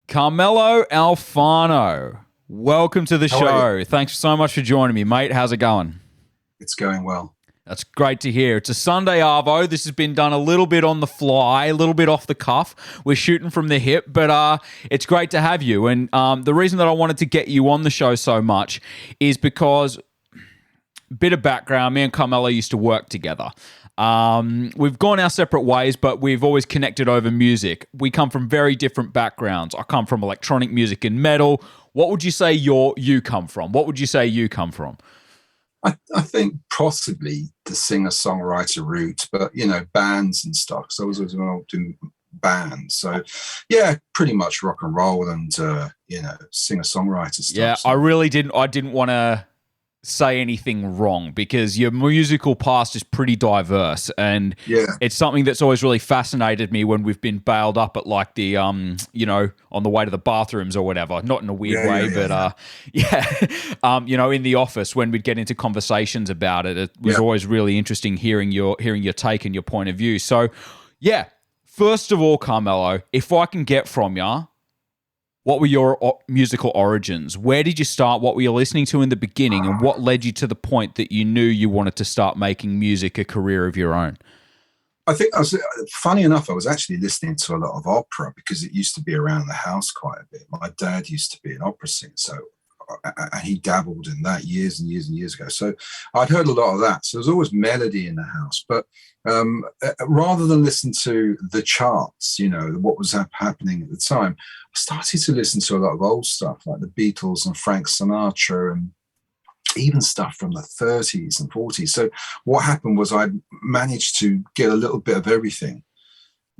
Carmelo Alfano, welcome to the How are show. Thanks so much for joining me, mate. How's it going? It's going well. That's great to hear. It's a Sunday arvo. This has been done a little bit on the fly, a little bit off the cuff. We're shooting from the hip, but it's great to have you. And the reason that I wanted to get you on the show so much is because, bit of background, me and Carmelo used to work together. We've gone our separate ways, but we've always connected over music. We come from very different backgrounds. I come from electronic music and metal. What would you say you come from? What would you say you come from? I think possibly the singer-songwriter route, but, bands and stuff. So I was always doing bands. So, yeah, pretty much rock and roll and, singer-songwriter stuff. Yeah, so. I didn't want to say anything wrong because your musical past is pretty diverse, and it's something that's always really fascinated me when we've been bailed up at like the on the way to the bathrooms or whatever, not in a weird way, in the office when we'd get into conversations about it. It was always really interesting hearing your take and your point of view. So first of all, Carmelo, if I can get from you, what were your musical origins? Where did you start? What were you listening to in the beginning? And what led you to the point that you knew you wanted to start making music a career of your own? I think funny enough, I was actually listening to a lot of opera because it used to be around the house quite a bit. My dad used to be an opera singer, and he dabbled in that years and years and years ago. So I'd heard a lot of that. So there was always melody in the house. But rather than listen to the charts, what was happening at the time, I started to listen to a lot of old stuff like the Beatles and Frank Sinatra and even stuff from the 30s and 40s. So what happened was I managed to get a little bit of everything,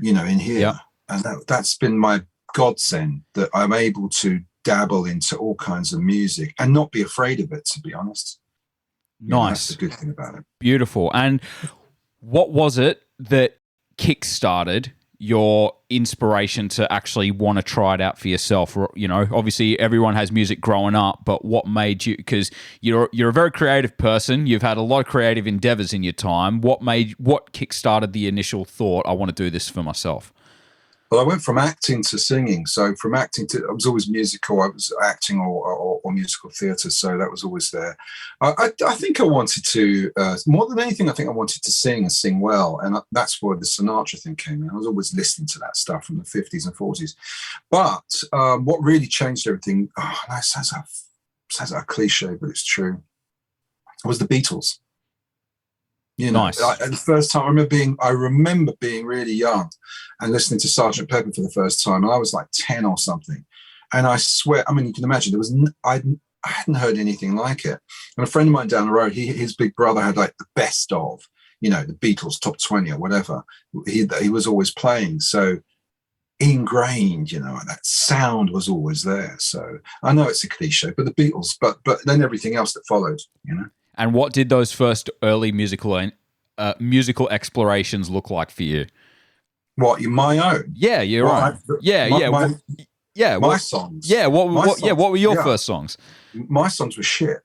in here. Yeah. And that's been my godsend, that I'm able to dabble into all kinds of music and not be afraid of it, to be honest. Nice. That's the good thing about it. Beautiful. And what was it that kick-started your inspiration to actually want to try it out for yourself? Obviously everyone has music growing up, but what made you, because you're a very creative person, you've had a lot of creative endeavors in your time. What kick-started the initial thought, I want to do this for myself? Well, I went from acting to singing. So from acting to, I was always musical. I was acting or musical theatre. So that was always there. I think I wanted to, more than anything, I think I wanted to sing and sing well. And that's where the Sinatra thing came in. I was always listening to that stuff from the 50s and 40s. But what really changed everything, that sounds like a cliche, but it's true, was the Beatles. Nice. The first time I remember being really young and listening to Sgt. Pepper for the first time, and I was like 10 or something. And I swear, you can imagine I hadn't heard anything like it. And a friend of mine down the road, his big brother had like the best of, the Beatles top 20 or whatever. He was always playing, so ingrained, that sound was always there. So I know it's a cliche, but the Beatles, but then everything else that followed, And what did those first early musical explorations look like for you? What, my own? Yeah, you're right. My songs. Yeah, what were your first songs? My songs were shit.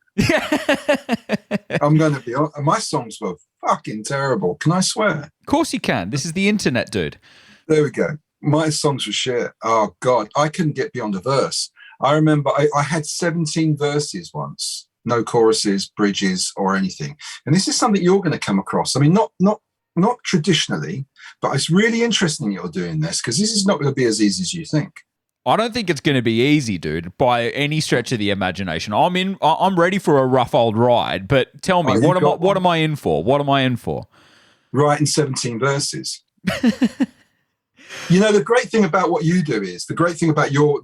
I'm going to be honest. My songs were fucking terrible. Can I swear? Of course you can. This is the internet, dude. There we go. My songs were shit. Oh, God. I couldn't get beyond a verse. I remember I had 17 verses once. No choruses, bridges, or anything. And this is something you're going to come across. Not traditionally, but it's really interesting you're doing this, because this is not going to be as easy as you think. I don't think it's going to be easy, dude, by any stretch of the imagination. I'm ready for a rough old ride, but tell me, what am I in for? What am I in for? Writing 17 verses. The great thing about what you do is, the great thing about your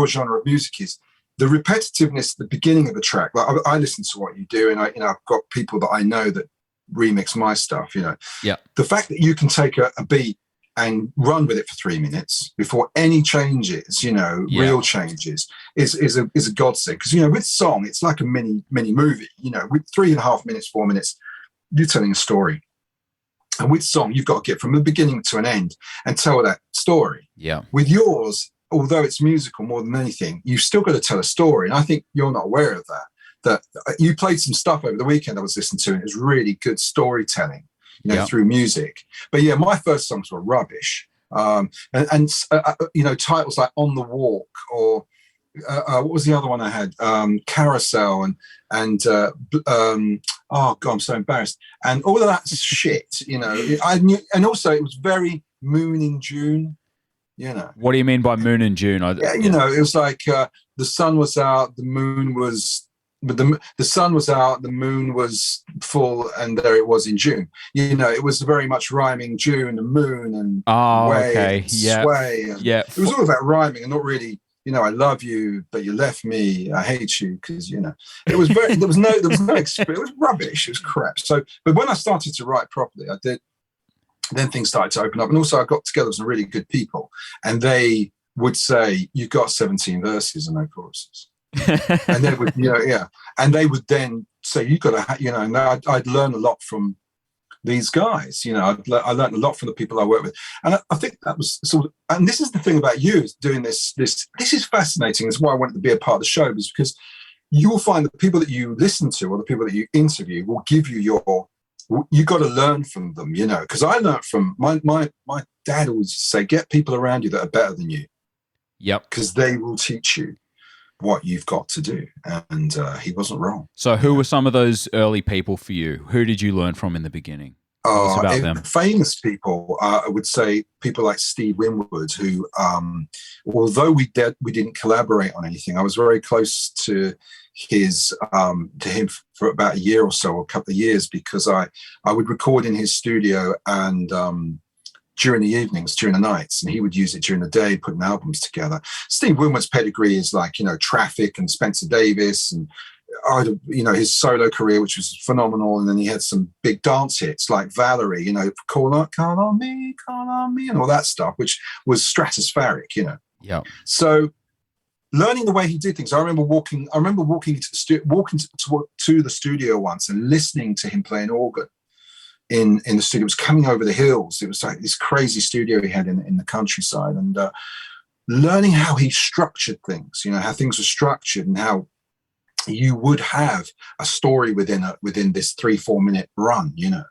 genre of music is the repetitiveness at the beginning of the track. Like I listen to what you do, and I've got people that I know that remix my stuff. Yeah. The fact that you can take a beat and run with it for 3 minutes before any changes, real changes, is a godsend. Because with song, it's like a mini movie. With 3.5 minutes, 4 minutes, you're telling a story. And with song, you've got to get from the beginning to an end and tell that story. Yeah. With yours, although it's musical more than anything, you've still got to tell a story. And I think you're not aware of that you played some stuff over the weekend I was listening to, and it was really good storytelling, through music. But yeah, my first songs were rubbish. You know, titles like On the Walk, or what was the other one I had? Carousel, oh god, I'm so embarrassed, and all of that shit. You know, I knew, and also it was very Moon in June. You know, what do you mean by Moon in June? Yeah, you know, it was like the sun was out, the moon was. But the sun was out, the moon was full, and there it was in June. You know, it was very much rhyming June and moon and way and sway. And it was all about rhyming and not really, you know, I love you, but you left me. I hate you because, you know, it was very. there was no experience. It was rubbish. It was crap. So, but when I started to write properly, I did. Then things started to open up, and also I got together with some really good people, and they would say, "You've got 17 verses and no choruses." And they would, and they would then say, "You got to," and I'd learn a lot from these guys. You know, I learned a lot from the people I work with, and I think that was sort of. And this is the thing about you doing this. This is fascinating. It's why I wanted to be a part of the show, is because you will find the people that you listen to or the people that you interview will give you your. You got to learn from them, you know. Because I learned from my dad always used to say, "Get people around you that are better than you." Yep. Because they will teach you what you've got to do, and he wasn't wrong. So who were some of those early people for you? Who did you learn from in the beginning? About them. Famous people, I would say people like Steve Wimwood, who although we didn't collaborate on anything, I was very close to him for about a year or so, or a couple of years, because I would record in his studio, and during the evenings, during the nights, and he would use it during the day, putting albums together. Steve Winwood's pedigree is like, you know, Traffic and Spencer Davis, and his solo career, which was phenomenal. And then he had some big dance hits like Valerie, you know, Call on Me, and all that stuff, which was stratospheric, you know. Yeah. So learning the way he did things, I remember walking into to the studio once and listening to him play an organ. In the studio. It was coming over the hills. It was like this crazy studio he had in the countryside, and learning how he structured things, you know, how things were structured, and how you would have a story within this 3-4 minute run, you know.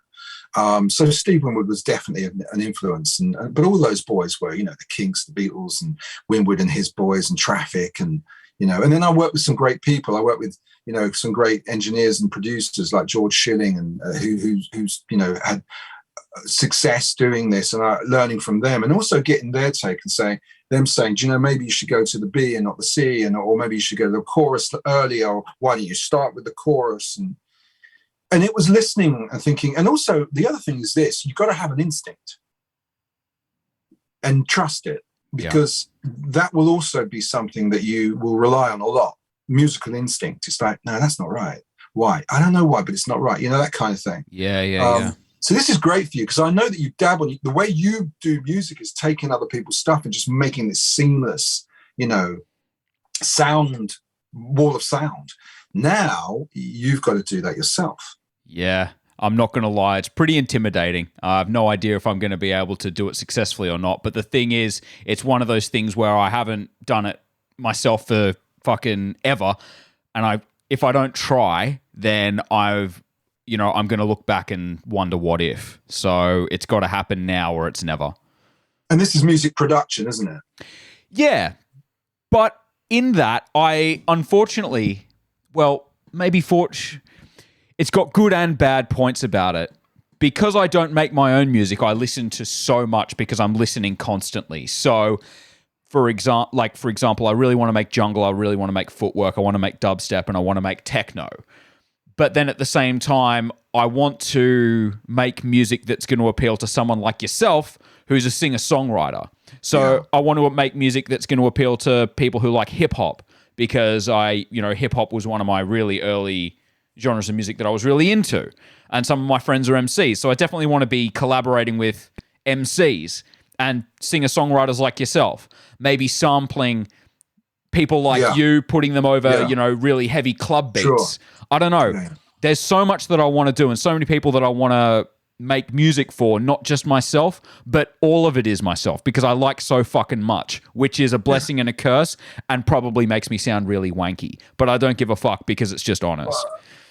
So Steve Winwood was definitely an influence, but all those boys were, you know, the Kinks, the Beatles, and Winwood and his boys, and Traffic, and you know. And then I worked with some great people. I worked with, you know, some great engineers and producers like George Schilling, and who's you know, had success doing this, and learning from them, and also getting their take and saying, do you know, maybe you should go to the B and not the C, or maybe you should go to the chorus earlier, or why don't you start with the chorus? And it was listening and thinking. And also the other thing is this: you've got to have an instinct and trust it, because that will also be something that you will rely on a lot. Musical instinct. It's like, no, that's not right. Why? I don't know why, but it's not right. You know, that kind of thing. Yeah. So this is great for you, because I know that you dabble. The way you do music is taking other people's stuff and just making this seamless, you know, wall of sound. Now you've got to do that yourself. Yeah. I'm not going to lie. It's pretty intimidating. I have no idea if I'm going to be able to do it successfully or not. But the thing is, it's one of those things where I haven't done it myself for fucking ever, and if I don't try, then I'm going to look back and wonder what if. So it's got to happen now, or it's never. And this is music production, isn't it? Yeah, but in that, I unfortunately, it's got good and bad points about it. Because I don't make my own music, I listen to so much because I'm listening constantly. So for example, I really want to make jungle, I really want to make footwork, I want to make dubstep, and I want to make techno. But then at the same time, I want to make music that's going to appeal to someone like yourself, who's a singer-songwriter. So I want to make music that's going to appeal to people who like hip-hop, because hip-hop was one of my really early genres of music that I was really into. And some of my friends are MCs. So I definitely want to be collaborating with MCs and singer-songwriters like yourself, maybe sampling people like you, putting them over, really heavy club beats. Sure. I don't know. Yeah. There's so much that I want to do, and so many people that I want to make music for, not just myself, but all of it is myself, because I like so fucking much, which is a blessing and a curse, and probably makes me sound really wanky. But I don't give a fuck, because it's just honest.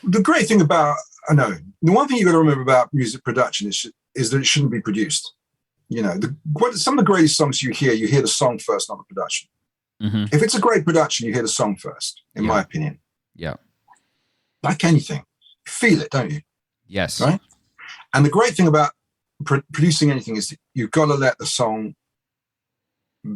The great thing about, the one thing you got to remember about music production is that it shouldn't be produced. You know, some of the greatest songs you hear the song first, not the production. Mm-hmm. If it's a great production, you hear the song first, in my opinion. Yeah. Like anything, you feel it, don't you? Yes. Right? And the great thing about producing anything is that you've got to let the song be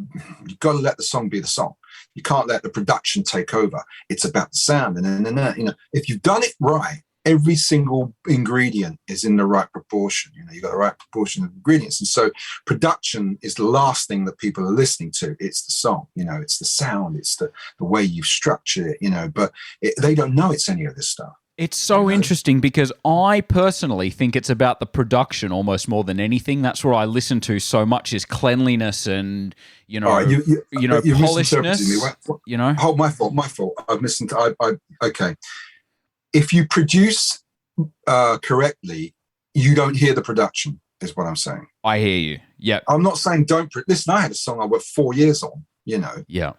the song. You can't let the production take over. It's about the sound. And then, you know, if you've done it right, every single ingredient is in the right proportion. You know, you got the right proportion of ingredients. And so production is the last thing that people are listening to. It's the song, you know, it's the sound, it's the way you've structured it, you know, but they don't know it's any of this stuff. It's so interesting because I personally think it's about the production almost more than anything. That's what I listen to so much is cleanliness and, you know, polishedness. You know? Oh, my fault. I've listened to, okay. If you produce correctly, you don't hear the production, is what I'm saying. I hear you. Yeah. I'm not saying listen, I had a song I worked 4 years on, you know. Yeah.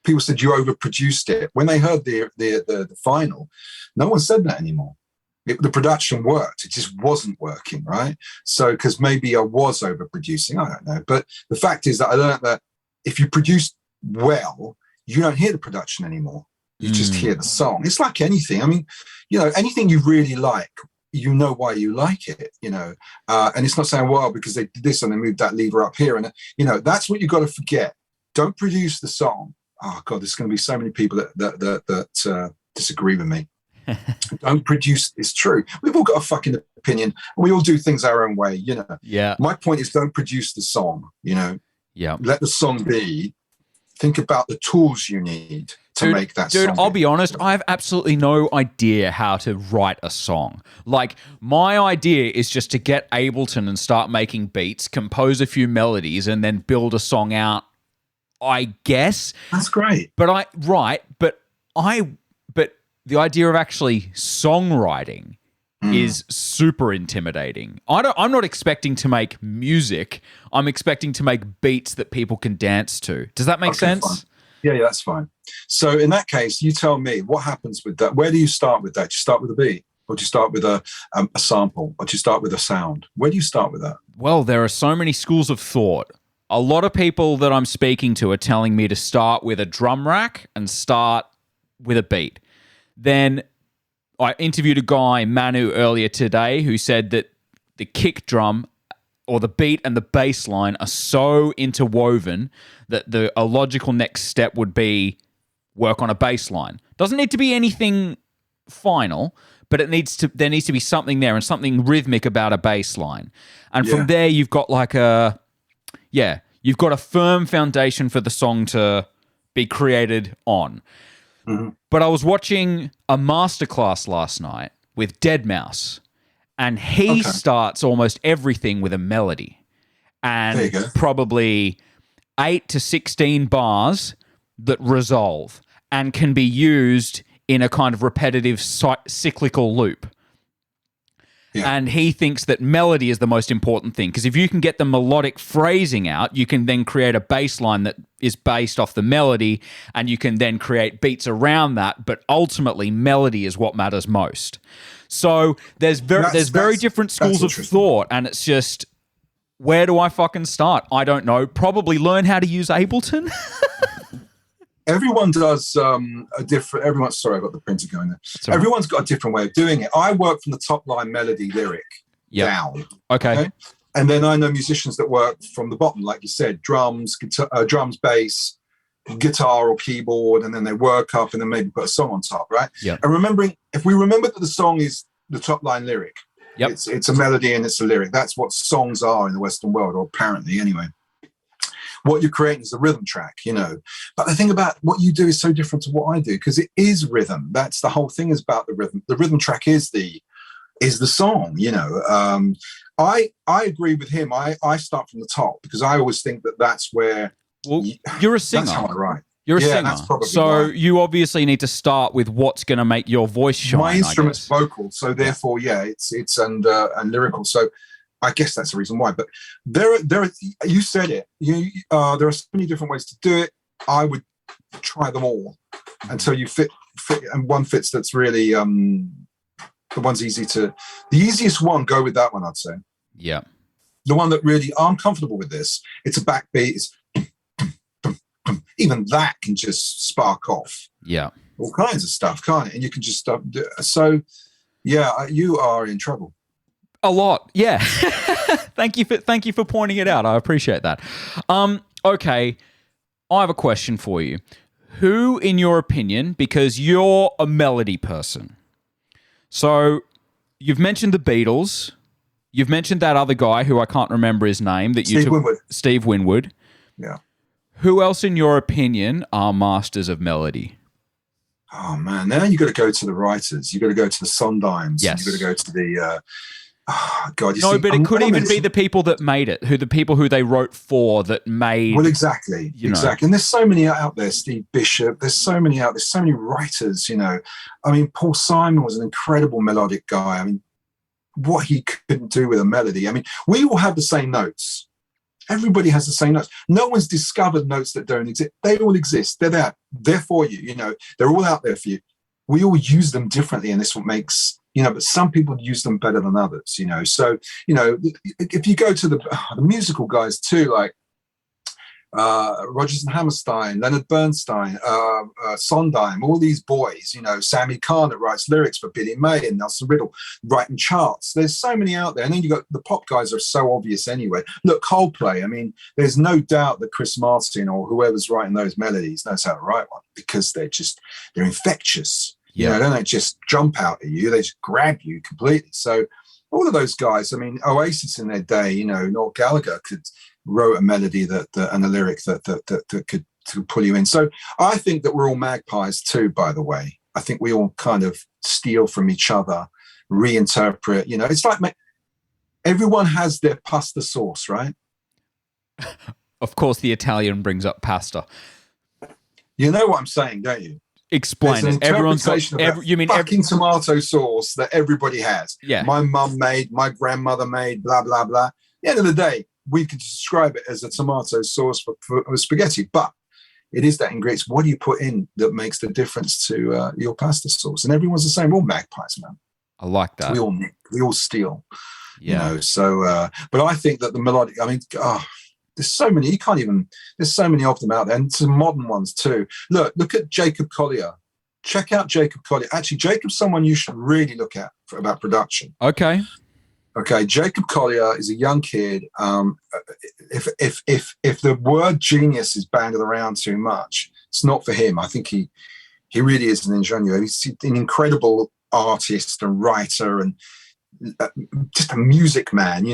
People said you overproduced it. When they heard the final, no one said that anymore. The production worked. It just wasn't working, right? So, because maybe I was overproducing, I don't know. But the fact is that I learned that if you produce well, you don't hear the production anymore. You just hear the song. It's like anything. I mean, you know, anything you really like, you know why you like it, you know. And it's not saying, well, because they did this and they moved that lever up here. And, you know, that's what you've got to forget. Don't produce the song. Oh God, there's going to be so many people that disagree with me. Don't produce. It's true. We've all got a fucking opinion, and we all do things our own way. You know. Yeah. My point is, don't produce the song. You know. Yeah. Let the song be. Think about the tools you need to make that song. Dude, I'll be honest. I have absolutely no idea how to write a song. Like, my idea is just to get Ableton and start making beats, compose a few melodies, and then build a song out. I guess that's great, but the idea of actually songwriting is super intimidating. I'm not expecting to make music. I'm expecting to make beats that people can dance to. Does that make sense? Fine. Yeah, that's fine. So in that case, you tell me what happens with that. Where do you start with that? Do you start with a beat, or do you start with a sample, or do you start with a sound? Where do you start with that? Well, there are so many schools of thought. A lot of people that I'm speaking to are telling me to start with a drum rack and start with a beat. Then I interviewed a guy, Manu, earlier today who said that the kick drum or the beat and the bass line are so interwoven that a logical next step would be work on a bass line. Doesn't need to be anything final, but there needs to be something there and something rhythmic about a bass line. And from there, you've got you've got a firm foundation for the song to be created on. Mm-hmm. But I was watching a masterclass last night with Deadmau5, and he starts almost everything with a melody. And probably 8 to 16 bars that resolve and can be used in a kind of repetitive cyclical loop. Yeah. And he thinks that melody is the most important thing, because if you can get the melodic phrasing out, you can then create a bass line that is based off the melody, and you can then create beats around that. But ultimately, melody is what matters most. So there's very different schools of thought, and it's just, where do I fucking start? I don't know. Probably learn how to use Ableton. Everyone does sorry, I've got the printer going there. Everyone's got a different way of doing it. I work from the top line melody lyric down. Okay. And then I know musicians that work from the bottom, like you said, drums, drums, bass, guitar or keyboard, and then they work up and then maybe put a song on top, right? Yeah. And if we remember that the song is the top line lyric, it's a melody and it's a lyric. That's what songs are in the Western world, or apparently anyway. What you're creating is a rhythm track, you know. But the thing about what you do is so different to what I do, because it is rhythm. That's the whole thing, is about the rhythm. The rhythm track is the song, you know. I agree with him. I start from the top, because I always think that's where. Well, you're a singer. That's how I write. You're a singer, so you obviously need to start with what's going to make your voice shine. My instrument's vocal, so therefore, it's and lyrical. So I guess that's the reason why. But there are, you said it. There are so many different ways to do it. I would try them all until you fit, and one fits that's really the one's easy to. The easiest one, go with that one, I'd say. Yeah. the one that really, I'm comfortable with this. It's a backbeat. It's even that can just spark off. Yeah. All kinds of stuff, can't it? And you can just stop. So, yeah, you are in trouble. A lot, yeah. Thank you for pointing it out. I appreciate that. Okay, I have a question for you. Who, in your opinion, because you're a melody person, so you've mentioned the Beatles, you've mentioned that other guy who I can't remember his name that you Steve Wimwood. Steve Wimwood. Yeah. Who else, in your opinion, are masters of melody? Oh man, now you got to go to the writers. You got to go to the Sondimes. Yes. You got to go to the. God, No, but it could even be the people that made it, the people who they wrote for that made. Well, exactly. And there's so many out there. Steve Bishop. There's so many out. There's so many writers. I mean, Paul Simon was an incredible melodic guy. I mean, what he couldn't do with a melody. I mean, we all have the same notes. Everybody has the same notes. No one's discovered notes that don't exist. They all exist. They're there. They're for you. They're all out there for you. We all use them differently, and this is what makes, but some people use them better than others, So, if you go to the musical guys too, like Rodgers and Hammerstein, Leonard Bernstein, Sondheim, all these boys, Sammy Kahn that writes lyrics for Billy May and Nelson Riddle, writing charts. There's so many out there. And then you got the pop guys are so obvious anyway. Look, Coldplay, I mean, there's no doubt that Chris Martin or whoever's writing those melodies knows how to write one, because they're infectious. Yeah. They don't just jump out at you, they just grab you completely. So all of those guys, I mean, Oasis in their day, Noel Gallagher wrote a melody and a lyric that could pull you in. So I think that we're all magpies too, by the way. I think we all kind of steal from each other, reinterpret, it's like everyone has their pasta sauce, right? Of course, the Italian brings up pasta. You know what I'm saying, don't you? Explain it. Everyone's got you mean fucking tomato sauce that everybody has. Yeah. My mum made, my grandmother made, blah, blah, blah. At the end of the day, we could describe it as a tomato sauce for spaghetti, but it is that ingredient. What do you put in that makes the difference to your pasta sauce? And everyone's the same. We're all magpies, man. I like that. We all steal. Yeah. So, but I think that the melodic, I mean, there's so many, there's so many of them out there, and some modern ones too. Look at Jacob Collier. Check out Jacob Collier. Actually, Jacob's someone you should really look at about production. Okay. Jacob Collier is a young kid. If the word genius is bandied around too much, it's not for him. I think he really is an ingenue. He's an incredible artist and writer and just a music man.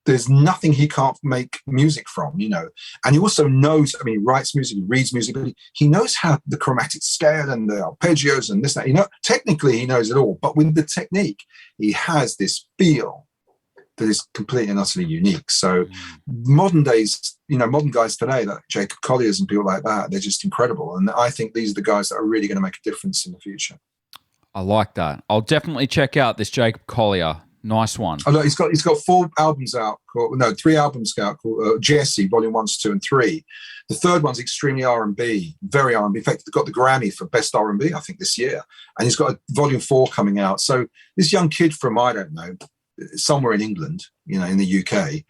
There's nothing he can't make music from, and he also knows, I mean, he writes music, he reads music, but he knows how the chromatic scale and the arpeggios and this, that, technically he knows it all, but with the technique, he has this feel that is completely and utterly unique. So modern guys today, like Jacob Colliers and people like that, they're just incredible. And I think these are the guys that are really going to make a difference in the future. I like that. I'll definitely check out this Jacob Collier. Nice one. Oh, look, he's got 3 albums out called Jesse, Volume 1, 2, and 3. The third one's extremely R&B, very R&B. In fact, he got the Grammy for Best R&B, I think, this year. And he's got a Volume 4 coming out. So this young kid from, I don't know, somewhere in England, in the UK,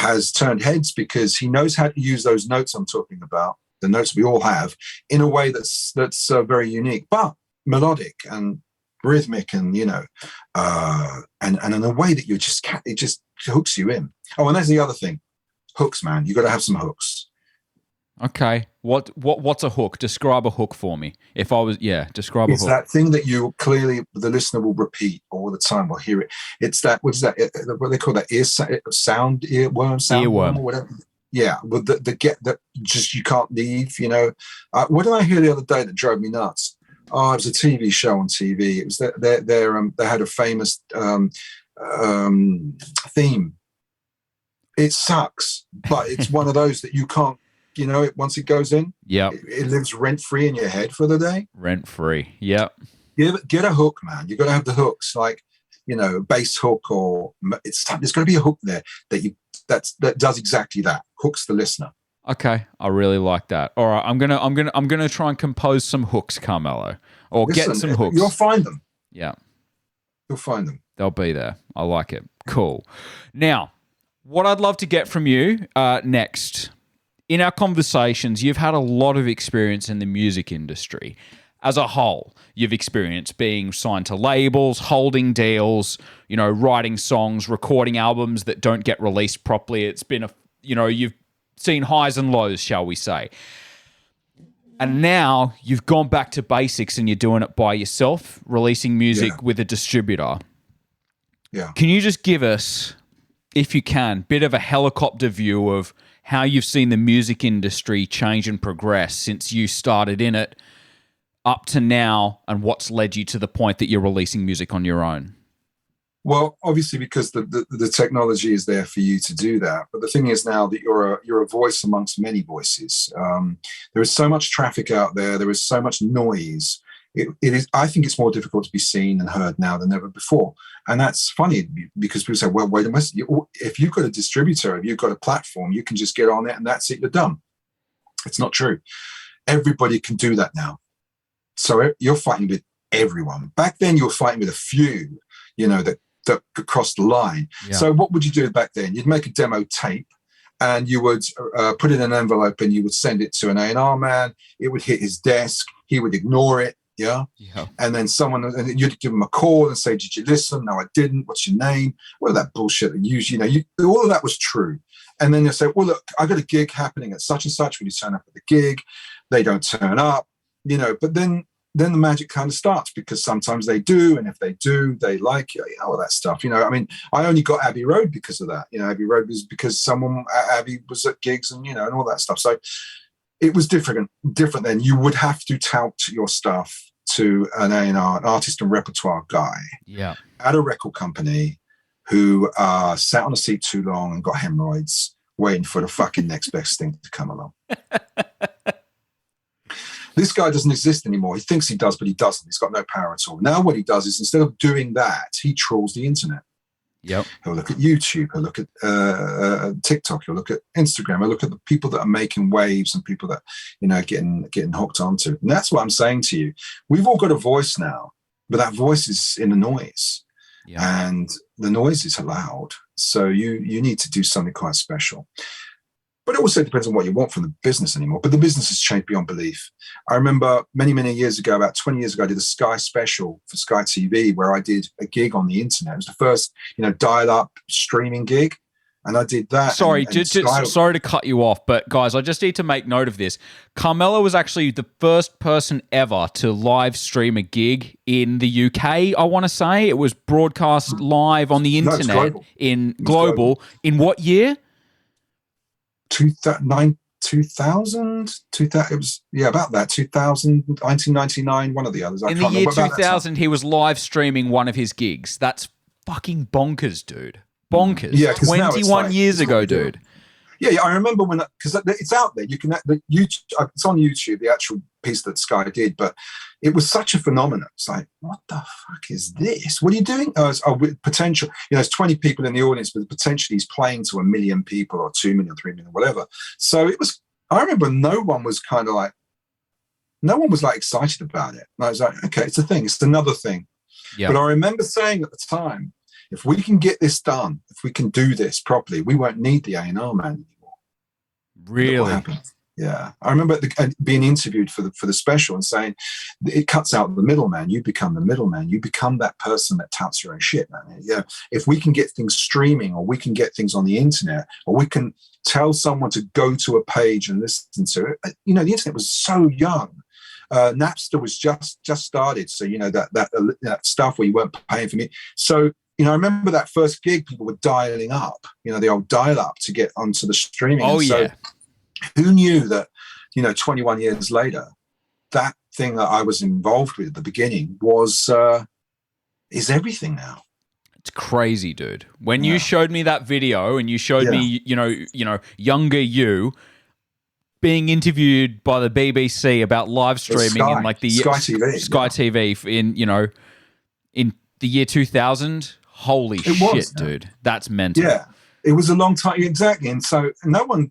has turned heads because he knows how to use those notes I'm talking about, the notes we all have, in a way that's very unique, but melodic and rhythmic, and and in a way that it just hooks you in. Oh, and there's the other thing, hooks, man. You got to have some hooks. Okay, what's a hook? Describe a hook for me. Describe a hook. It's that thing that you clearly, the listener will repeat all the time, will hear it. It's that, what is that? What they call that? Earworm, or whatever. Yeah, but that just you can't leave. What did I hear the other day that drove me nuts? Oh, it was a TV show on TV. It was they had a famous theme. It sucks, but it's one of those that you can't, once it goes in, it lives rent-free in your head for the day. Rent-free, yep. Get a hook, man. You've got to have the hooks, like, bass hook, or there's got to be a hook there that does exactly that. Hooks the listener. Okay, I really like that. All right, I'm gonna try and compose some hooks, Carmelo, or get some hooks. You'll find them. Yeah, you'll find them. They'll be there. I like it. Cool. Now, What I'd love to get from you next, in our conversations, you've had a lot of experience in the music industry. As a whole, you've experienced being signed to labels, holding deals, writing songs, recording albums that don't get released properly. It's been you've seen highs and lows, shall we say. And now you've gone back to basics and you're doing it by yourself, releasing music with a distributor. Yeah. Can you just give us, if you can, a bit of a helicopter view of how you've seen the music industry change and progress since you started in it up to now, and what's led you to the point that you're releasing music on your own? Well, obviously, because the technology is there for you to do that. But the thing is now that you're a voice amongst many voices. There is so much traffic out there. There is so much noise. It is. I think it's more difficult to be seen and heard now than ever before. And that's funny because people say, well, wait a minute. If you've got a distributor, if you've got a platform, you can just get on it and that's it. You're done. It's not true. Everybody can do that now. So you're fighting with everyone. Back then, you were fighting with a few, that could cross the line. Yeah. So what would you do back then? You'd make a demo tape and you would put it in an envelope and you would send it to an A&R man. It would hit his desk. He would ignore it. Yeah. And then and you'd give him a call and say, did you listen? No, I didn't. What's your name? All of that bullshit. All of that was true. And then you say, well, look, I got a gig happening at such and such. Will you turn up at the gig? They don't turn up. But then the magic kind of starts because sometimes they do. And if they do, they like you, all that stuff. I only got Abbey Road because of that. Abbey Road was because Abbey was at gigs and all that stuff. So it was different then. You would have to tout your stuff to an A&R, an artist and repertoire guy at a record company who sat on a seat too long and got hemorrhoids waiting for the fucking next best thing to come along. This guy doesn't exist anymore. He thinks he does, but he doesn't. He's got no power at all. Now what he does is instead of doing that, he trawls the internet. Yep. He'll look at YouTube. He'll look at TikTok. He'll look at Instagram. He'll look at the people that are making waves and people that, getting hooked onto. And that's what I'm saying to you. We've all got a voice now, but that voice is in the noise. Yeah. And the noise is loud. So you need to do something quite special. But it also depends on what you want from the business anymore. But the business has changed beyond belief. I remember many, many years ago, about 20 years ago, I did a Sky special for Sky TV where I did a gig on the internet. It was the first, dial-up streaming gig. And I did that. Sorry, sorry to cut you off, but guys, I just need to make note of this. Carmelo was actually the first person ever to live stream a gig in the UK, I want to say. It was broadcast live on the internet global. In what year? 2000, it was, about that, 2000, 1999, one of the others. In the year 2000, he was live streaming one of his gigs. That's fucking bonkers, dude. Bonkers. Yeah, 21 years ago, dude. Yeah, I remember because it's out there. You can, it's on YouTube, the actual piece that Sky did, but it was such a phenomenon. It's like, what the fuck is this? What are you doing? With potential, there's 20 people in the audience, but potentially he's playing to 1 million people or 2 million, 3 million, whatever. So I remember no one was excited about it. And I was like, okay, it's a thing. It's another thing. Yep. But I remember saying at the time, if we can get this done, if we can do this properly, we won't need the A&R man anymore. Really? What happened? Yeah, I remember being interviewed for the special and saying it cuts out the middleman. You become the middleman. You become that person that touts your own shit, man. Yeah, if we can get things streaming, or we can get things on the internet, or we can tell someone to go to a page and listen to it. The internet was so young. Napster was just started, so that stuff where you weren't paying for me. So I remember that first gig, people were dialing up, the old dial-up to get onto the streaming. Oh, yeah. Who knew that, 21 years later, that thing that I was involved with at the beginning is everything now. It's crazy, dude. When you showed me that video and you showed me, younger you being interviewed by the BBC about live streaming in like the Sky TV in the year 2000. Holy shit, dude. That's mental. Yeah. It was a long time. Exactly. And so no one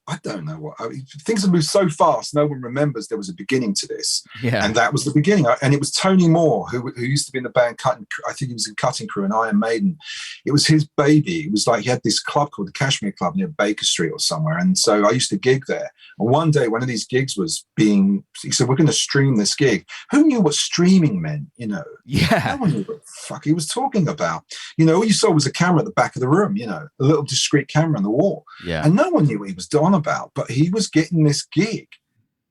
I don't know what. I mean, things have moved so fast. No one remembers there was a beginning to this, Yeah. and that was the beginning. And it was Tony Moore, who used to be in the band Cutting. I think he was in Cutting Crew and Iron Maiden. It was his baby. It was like he had this club called the Kashmir Club near Baker Street or somewhere, and so I used to gig there. And one day, one of these gigs was being. He said, "We're going to stream this gig." Who knew what streaming meant? You know, Yeah. no one knew what the fuck he was talking about. You know, all you saw was a camera at the back of the room. You know, a little discreet camera on the wall. Yeah. And no one knew what he was on about, but he was getting this gig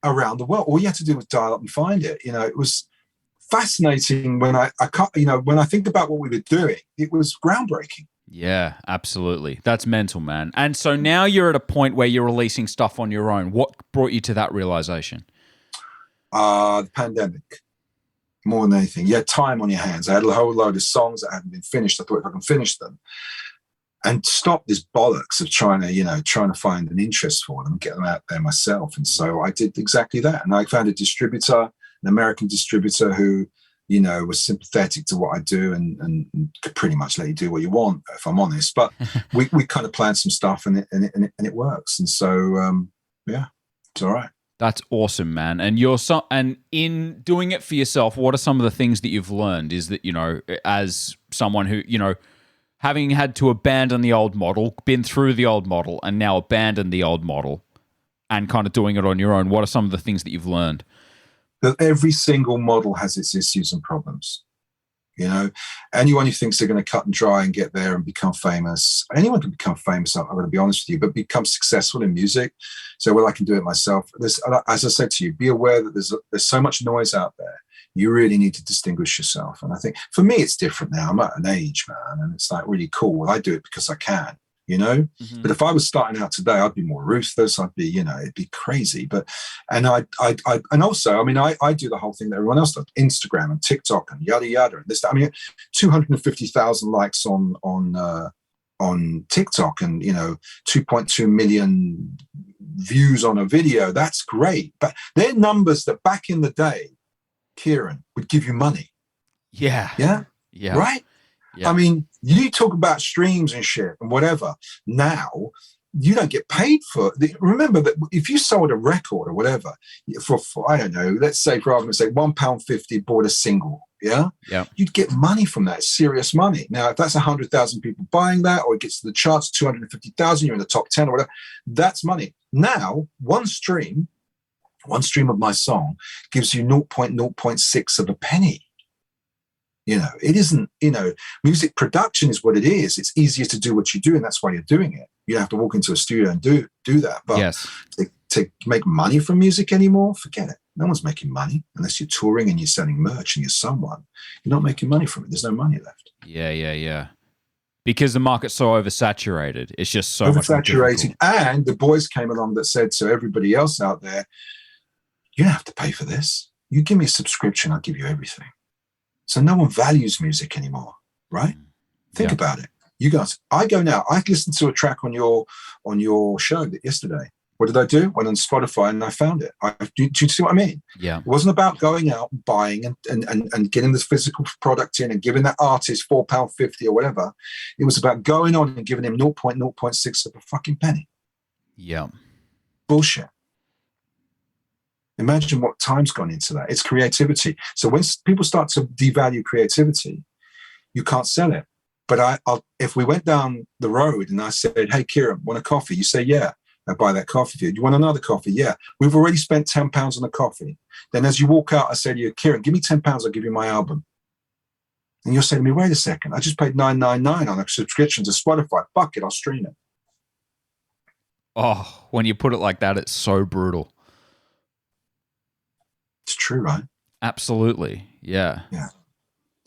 around the world. All you had to do was dial up and find it. You know, it was fascinating when I can't, you know, when I think about what we were doing, it was groundbreaking. Yeah, absolutely. That's mental, man. And so now you're at a point where you're releasing stuff on your own. What brought you to that realization? The pandemic, more than anything. You had time on your hands. I had a whole load of songs that hadn't been finished. I thought if I can finish them, and stop this bollocks of trying to find an interest for them and get them out there myself. And so I did exactly that. And I found a distributor, an American distributor who, you know, was sympathetic to what I do and could pretty much let you do what you want, if I'm honest. But we kind of planned some stuff and it works. And so, yeah, it's all right. That's awesome, man. And and in doing it for yourself, what are some of the things that you've learned? Is that, you know, as someone who, you know, having had to abandon the old model, been through the old model, and now abandon the old model and kind of doing it on your own, what are some of the things that you've learned? That every single model has its issues and problems. You know, anyone who thinks they're going to cut and dry and get there and become famous, anyone can become famous, I'm going to be honest with you, but become successful in music. So, well, I can do it myself. As I said to you, be aware that there's so much noise out there. You really need to distinguish yourself. And I think for me, it's different now. I'm at an age, man, and it's like really cool. Well, I do it because I can, you know. Mm-hmm. But if I was starting out today, I'd be more ruthless. I'd be, you know, it'd be crazy. But and and also, I mean, I do the whole thing that everyone else does: Instagram and TikTok and yada yada and this. I mean, 250,000 likes on TikTok and, you know, 2.2 million views on a video. That's great, but they're numbers that back in the day, Kieran, would give you money. Yeah. Yeah. Yeah. Right? Yeah. I mean, you talk about streams and shit and whatever. Now, you don't get paid for it. Remember that if you sold a record or whatever for I don't know, let's say for argument's sake, £1.50 bought a single, yeah? You'd get money from that, serious money. Now, if that's 100,000 people buying that, or it gets to the charts, 250,000, you're in the top 10 or whatever, that's money. Now, one stream of my song gives you 0.06 of a penny. You know, it isn't, you know, music production is what it is. It's easier to do what you do, and that's why you're doing it. You don't have to walk into a studio and do that. But yes, to make money from music anymore, forget it. No one's making money unless you're touring and you're selling merch and you're someone. You're not making money from it. There's no money left. Yeah. Because the market's so oversaturated. It's just so oversaturated. And the boys came along that said to everybody else out there, you don't have to pay for this. You give me a subscription, I'll give you everything. So no one values music anymore, right? Think about it. You guys, I go now. I listened to a track on your show yesterday. What did I do? Went on Spotify and I found it. Do you see what I mean? Yeah. It wasn't about going out and buying and getting this physical product in and giving that artist £4.50 or whatever. It was about going on and giving him 0.06 of a fucking penny. Yeah. Bullshit. Imagine what time's gone into that. It's creativity. So when people start to devalue creativity, you can't sell it. But if we went down the road and I said, hey, Kieran, want a coffee? You say, yeah. I buy that coffee for you. Do you want another coffee? Yeah. We've already spent £10 on the coffee. Then as you walk out, I say to you, Kieran, give me £10, I'll give you my album. And you'll say to me, wait a second, I just paid $9.99 on a subscription to Spotify. Fuck it, I'll stream it. Oh, when you put it like that, it's so brutal. It's true, right? Absolutely. Yeah. Yeah.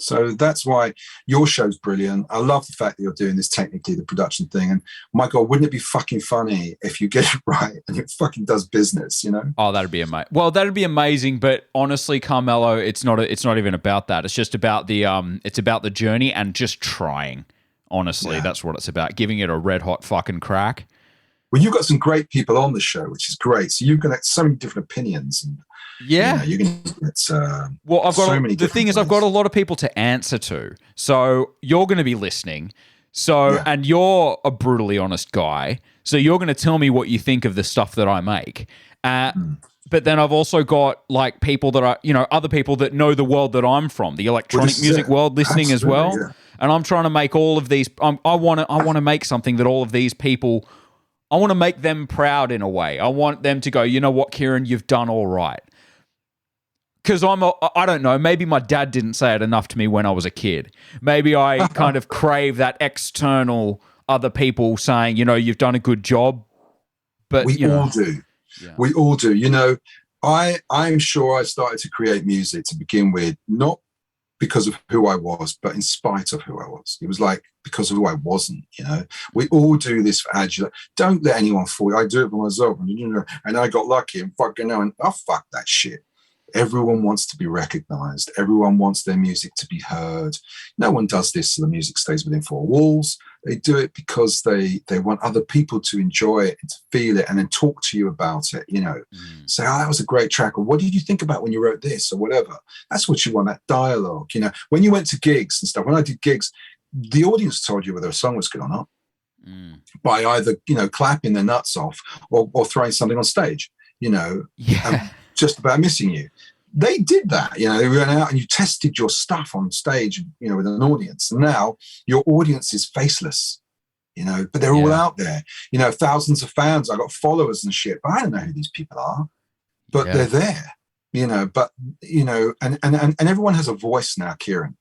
So that's why your show's brilliant. I love the fact that you're doing this technically, the production thing. And my God, wouldn't it be fucking funny if you get it right and it fucking does business, you know? Oh, that'd be amazing. Well, that'd be amazing. But honestly, Carmelo, it's not even about that. It's just about it's about the journey and just trying. Honestly, that's what it's about. Giving it a red hot fucking crack. Well, you've got some great people on the show, which is great. So you've got so many different opinions and yeah, you know, it's well, I've got so many. The thing is, I've got a lot of people to answer to. So you're going to be listening. So and you're a brutally honest guy. So you're going to tell me what you think of the stuff that I make. But then I've also got like people that are, other people that know the world that I'm from, the electronic music world, listening as well. Yeah. And I'm trying to make all of these. I want to make something that all of these people. I want to make them proud in a way. I want them to go, you know what, Kieran, you've done all right. Because I don't know, maybe my dad didn't say it enough to me when I was a kid. Maybe I kind of crave that external other people saying, you've done a good job. But we all do. Yeah. We all do. I'm sure I started to create music to begin with, not because of who I was, but in spite of who I was. It was like because of who I wasn't, We all do this for adulation. Don't let anyone fool you. I do it for myself. And I got lucky and fucking know. And fuck that shit. Everyone wants to be recognized. Everyone wants their music to be heard. No one does this so the music stays within four walls. They do it because they want other people to enjoy it and to feel it and then talk to you about it, Say, that was a great track. Or what did you think about when you wrote this or whatever? That's what you want, that dialogue, When you went to gigs and stuff, when I did gigs, the audience told you whether a song was good or not by either, clapping their nuts off or throwing something on stage, just about missing you. They did that, they went out and you tested your stuff on stage, with an audience. And now your audience is faceless, but they're all out there, thousands of fans. I got followers and shit, but I don't know who these people are, but they're there, and everyone has a voice now, Kieran.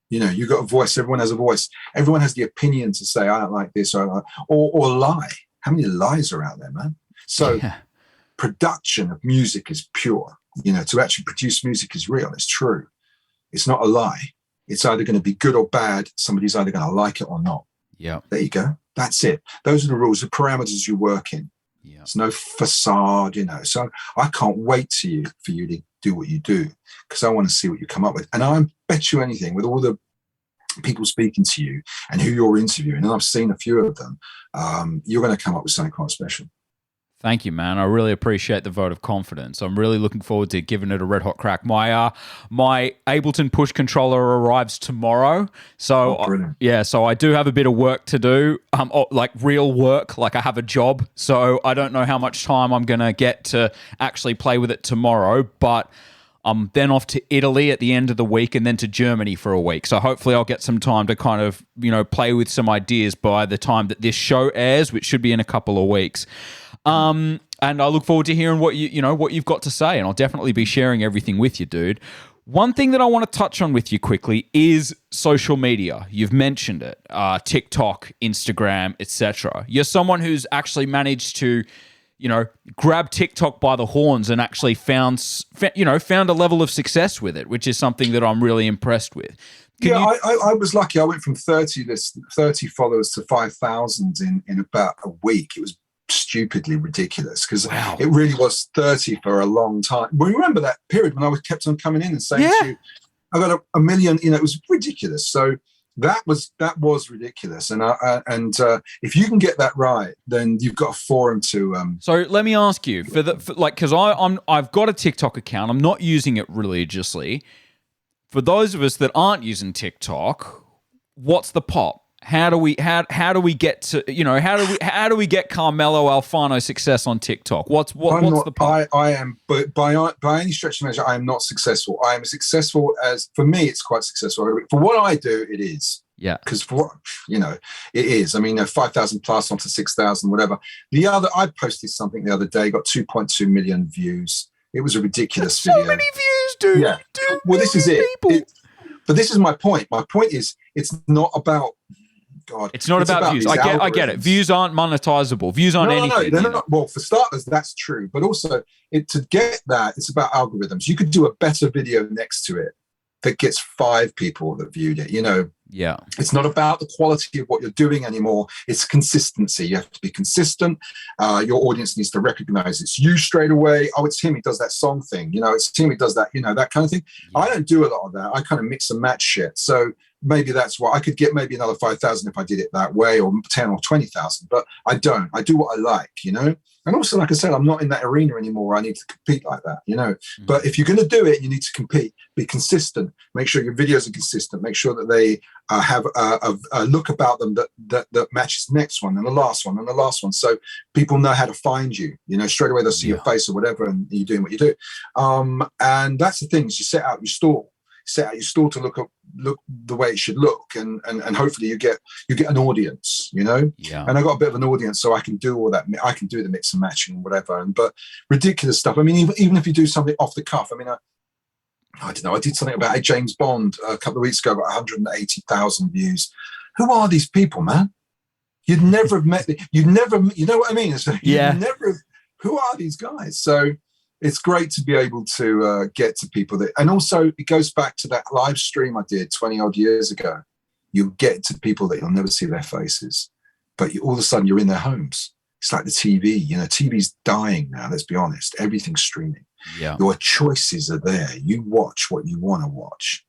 You got a voice. Everyone has a voice. Everyone has the opinion to say, I don't like this or lie. How many lies are out there, man? So production of music is pure. To actually produce music is real. It's true. It's not a lie. It's either going to be good or bad. Somebody's either going to like it or not. Yeah. There you go. That's it. Those are the rules, the parameters you work in. Yeah. There's no facade, So I can't wait for you to do what you do because I want to see what you come up with. And I bet you anything, with all the people speaking to you and who you're interviewing, and I've seen a few of them, you're going to come up with something quite special. Thank you, man. I really appreciate the vote of confidence. I'm really looking forward to giving it a red hot crack. My Ableton push controller arrives tomorrow, so so I do have a bit of work to do, like real work, like I have a job. So I don't know how much time I'm gonna get to actually play with it tomorrow, but I'm then off to Italy at the end of the week and then to Germany for a week. So hopefully I'll get some time to kind of play with some ideas by the time that this show airs, which should be in a couple of weeks. And I look forward to hearing what you've got to say, and I'll definitely be sharing everything with you, dude. One thing that I want to touch on with you quickly is social media. You've mentioned it, TikTok, Instagram, etc. You're someone who's actually managed to, grab TikTok by the horns and actually found a level of success with it, which is something that I'm really impressed with. I was lucky. I went from 30 followers to 5,000 in about a week. It was stupidly ridiculous because it really was 30 for a long time. Well, you remember that period when I kept on coming in and saying to you, I got a million, it was ridiculous. So that was ridiculous. And if you can get that right, then you've got a forum to. So let me ask you because I've got a TikTok account. I'm not using it religiously. For those of us that aren't using TikTok, what's the pop? How do we get to how do we get Carmelo Alfano success on TikTok? What's the pop? I am, but by any stretch of measure, I am not successful. I am successful for me. It's quite successful for what I do. It is. Yeah. Because for what it is. I mean, 5,000 plus onto 6,000, whatever. I posted something the other day, got 2.2 million views. It was a ridiculous video. So many views, dude. Yeah. Well, this is it. But this is my point. My point is, it's not about. God, it's not about views. I get it. Views aren't monetizable. Views aren't anything. No, no. Well, for starters, that's true. But also, to get that, it's about algorithms. You could do a better video next to it that gets 5 people that viewed it. Yeah. It's not about the quality of what you're doing anymore. It's consistency. You have to be consistent. Your audience needs to recognize it's you straight away. Oh, it's him. He does that song thing. It's him. He does that. That kind of thing. Yeah. I don't do a lot of that. I kind of mix and match shit. So maybe that's why I could get maybe another 5,000 if I did it that way, or 10 or 20,000. But I don't. I do what I like. And also, like I said, I'm not in that arena anymore. I need to compete like that, But if you're going to do it, you need to compete. Be consistent. Make sure your videos are consistent. Make sure that they have a look about them that matches the next one and the last one and the last one. So people know how to find you. You know, straight away they'll see your face or whatever, and you're doing what you do. And that's the thing, is you set out your stall to look the way it should look, and hopefully you get an audience, you know. And I got a bit of an audience, so I can do all that. I can do the mix and matching and whatever. But ridiculous stuff. I mean, even if you do something off the cuff, I mean, I don't know. I did something about James Bond a couple of weeks ago, got 180,000 views. Who are these people, man? You'd never have met. You know what I mean? Who are these guys? So it's great to be able to get to people that, and also it goes back to that live stream I did 20 odd years ago. You get to people that you'll never see their faces, but all of a sudden you're in their homes. It's like the TV, you know, TV's dying now. Let's be honest. Everything's streaming. Yeah. Your choices are there. You watch what you want to watch,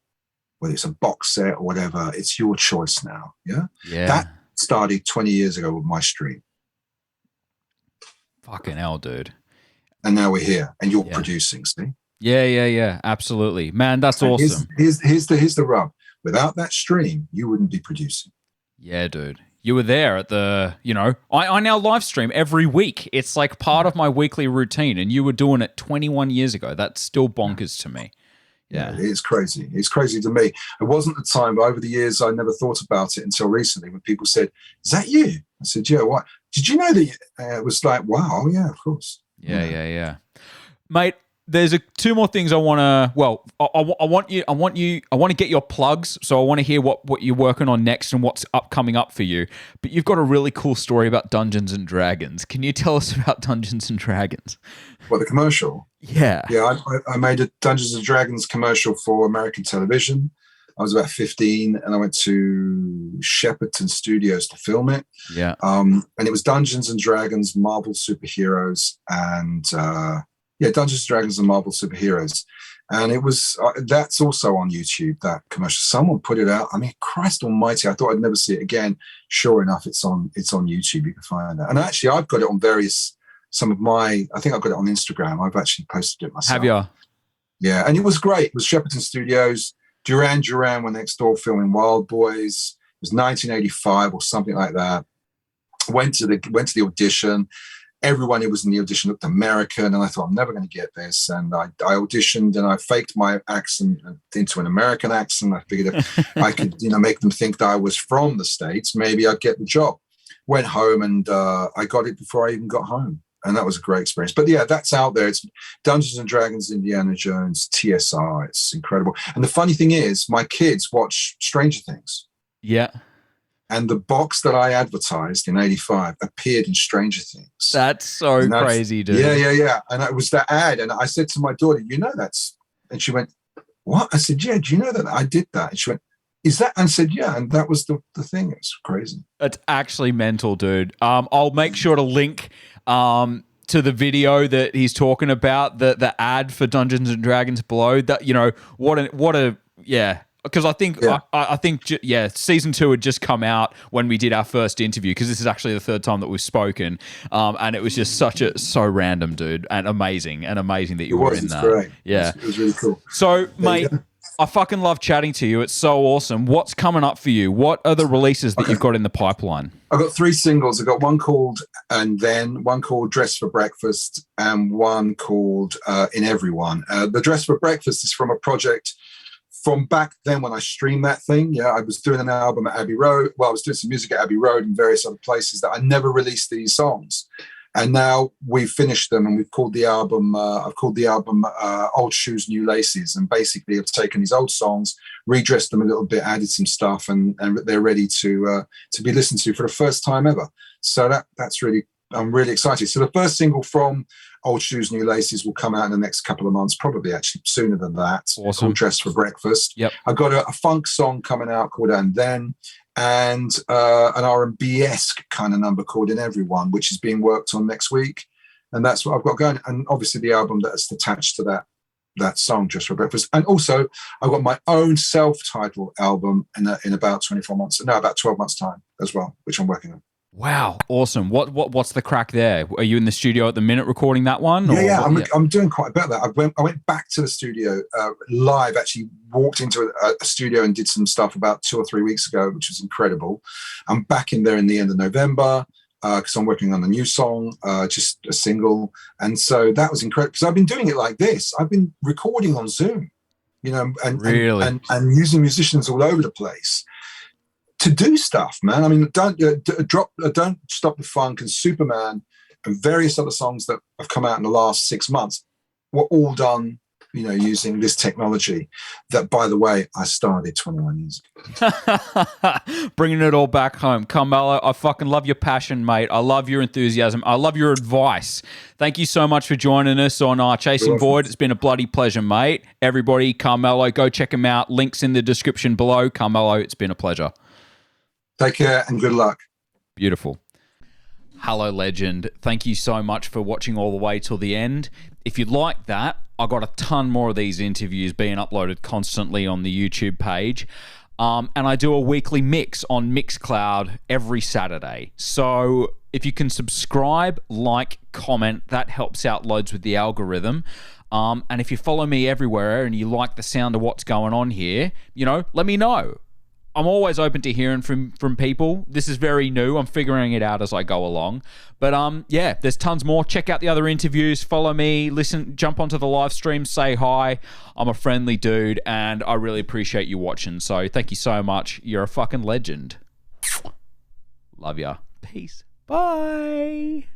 whether it's a box set or whatever. It's your choice now. Yeah. That started 20 years ago with my stream. Fucking hell, dude. And now we're here, and you're producing. See? Yeah. Absolutely, man. That's awesome. Here's the rub. Without that stream, you wouldn't be producing. Yeah, dude. You were there at the, you know, I now live stream every week. It's like part of my weekly routine, and you were doing it 21 years ago. That's still bonkers to me. Yeah, it's crazy. It's crazy to me. It wasn't the time, but over the years, I never thought about it until recently when people said, "Is that you?" I said, "Yeah." What? Did you know that? It was like, wow, yeah, of course. Yeah. Mate, there's two more things I want to. Well, I want to get your plugs. So I want to hear what you're working on next and what's coming up for you. But you've got a really cool story about Dungeons and Dragons. Can you tell us about Dungeons and Dragons? What, the commercial? Yeah. I made a Dungeons and Dragons commercial for American television. I was about 15, and I went to Shepperton Studios to film it. Yeah. And it was Dungeons and Dragons, Marvel superheroes, and Dungeons and Dragons and Marvel superheroes. And it was that's also on YouTube, that commercial. Someone put it out. I mean, Christ Almighty! I thought I'd never see it again. Sure enough, it's on YouTube. You can find that. And actually, I've got it on I think I've got it on Instagram. I've actually posted it myself. Have you? Yeah, and it was great. It was Shepperton Studios. Duran Duran were next door filming Wild Boys. It was 1985 or something like that. Went to the audition. Everyone who was in the audition looked American, and I thought, I'm never going to get this. And I auditioned, and I faked my accent into an American accent. I figured if I could, make them think that I was from the States, maybe I'd get the job. Went home, and I got it before I even got home. And that was a great experience. But yeah, that's out there. It's Dungeons and Dragons, Indiana Jones, TSR. It's incredible. And the funny thing is, my kids watch Stranger Things. Yeah. And the box that I advertised in 85 appeared in Stranger Things. That's so crazy, dude. Yeah. And it was that ad. And I said to my daughter, that's... And she went, what? I said, yeah, do you know that I did that? And she went, is that? And I said, yeah. And that was the thing. It's crazy. It's actually mental, dude. I'll make sure to link... to the video that he's talking about, the ad for Dungeons and Dragons below. That because I think season 2 had just come out when we did our first interview, because this is actually the third time that we've spoken, and it was just so random, dude, and amazing that you were in that. Great. Yeah, it was really cool. So, mate, I fucking love chatting to you. It's so awesome. What's coming up for you? What are the releases that you've got in the pipeline? I've got 3 singles. I've got one called And Then, one called Dress for Breakfast, and one called In Everyone. The Dress for Breakfast is from a project from back then when I streamed that thing. Yeah, I was doing an album at Abbey Road. Well, I was doing some music at Abbey Road and various other places that I never released these songs. And now we've finished them, and we've called the album. I've called the album "Old Shoes, New Laces," and basically I've taken these old songs, redressed them a little bit, added some stuff, and they're ready to be listened to for the first time ever. So that's really, I'm really excited. So the first single from "Old Shoes, New Laces" will come out in the next couple of months, probably actually sooner than that. Awesome. Called "Dress for Breakfast." Yep. I've got a funk song coming out called "And Then," and an R&B-esque kind of number called In Everyone, which is being worked on next week. And that's what I've got going. And obviously the album that's attached to that song, Just for Breakfast. And also I've got my own self-titled album in about 12 months time as well, which I'm working on. Wow, awesome. What's the crack there? Are you in the studio at the minute recording that one? Yeah. I'm doing quite a bit of that. I went back to the studio live. Actually, walked into a studio and did some stuff about 2 or 3 weeks ago, which was incredible. I'm back in there in the end of November because I'm working on a new song, just a single, and so that was incredible. Because I've been doing it like this. I've been recording on Zoom, and using musicians all over the place to do stuff, man. I mean, don't Stop the Funk and Superman and various other songs that have come out in the last 6 months were all done, using this technology that, by the way, I started 21 years ago. Bringing it all back home. Carmelo, I fucking love your passion, mate. I love your enthusiasm. I love your advice. Thank you so much for joining us on Chasing Void. It's been a bloody pleasure, mate. Everybody, Carmelo, go check him out. Links in the description below. Carmelo, it's been a pleasure. Take care and good luck. Beautiful. Hello, legend. Thank you so much for watching all the way till the end. If you'd like that, I got a ton more of these interviews being uploaded constantly on the YouTube page. And I do a weekly mix on Mixcloud every Saturday. So if you can subscribe, like, comment, that helps out loads with the algorithm. And if you follow me everywhere and you like the sound of what's going on here, let me know. I'm always open to hearing from people. This is very new. I'm figuring it out as I go along. But yeah, there's tons more. Check out the other interviews. Follow me. Listen. Jump onto the live stream. Say hi. I'm a friendly dude, and I really appreciate you watching. So thank you so much. You're a fucking legend. Love ya. Peace. Bye.